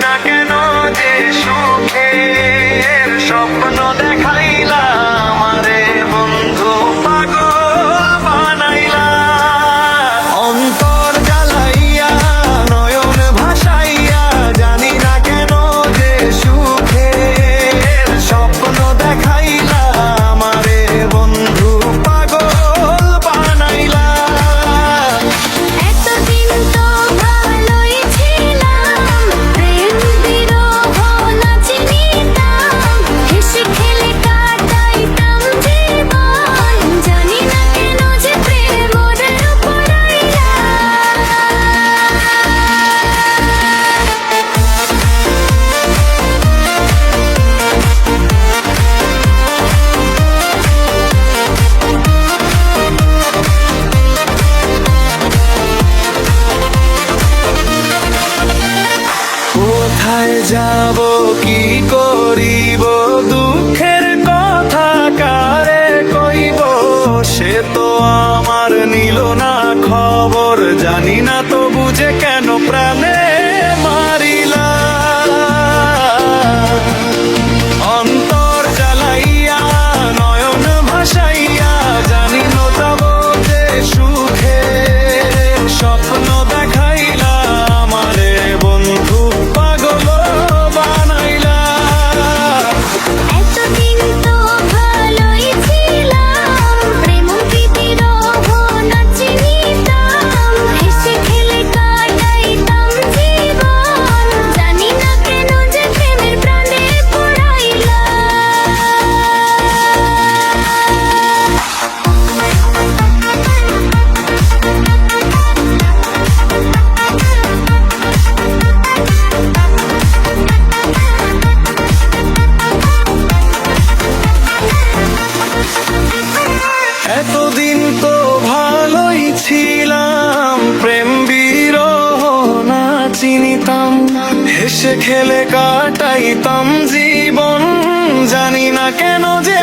না কেন যে সুখের স্বপ্ন দেখাইলা আমারে বন্ধু পাগল বানাইলা। অন্তর জ্বালাইয়া নয়ন ভাসাইয়া জানি না কেন যে সুখের স্বপ্ন দেখাইলা আমারে বন্ধু পাগল বানাইলা। এতদিন তো ভালোই ছিলাম, প্রেম বিরহ না চিনিতাম, হেসে খেলে কাটাইতাম জীবন, জানি না কেন যে প্রেম ওরে উপর আইলা। কোথায় যাব কি করিব দুঃখের কথা কারে কইব, সে তো আমার নিল না খবর, জানি না তো বুঝে কেন প্রাণে মারিলা। অন্তর জ্বালাইয়া নয়ন ভাসাইয়া জানি না তব যে সুখে স্বপ্ন দেখাইলা আমারে বন্ধু পাগল বানাইলা। এতদিন তো ভালোই ছিলাম, প্রেম বিরহ না চিনিতাম, হেসে খেলে কাটাইতাম জীবন, জানি না কেন যে প্রেমের প্রাণে পড়াইলা। এতদিন তো ভালোই ছিলাম, প্রেম বিরহ না চিনিতাম, হেসে খেলে কাটাইতাম জীবন, জানি না কেন যে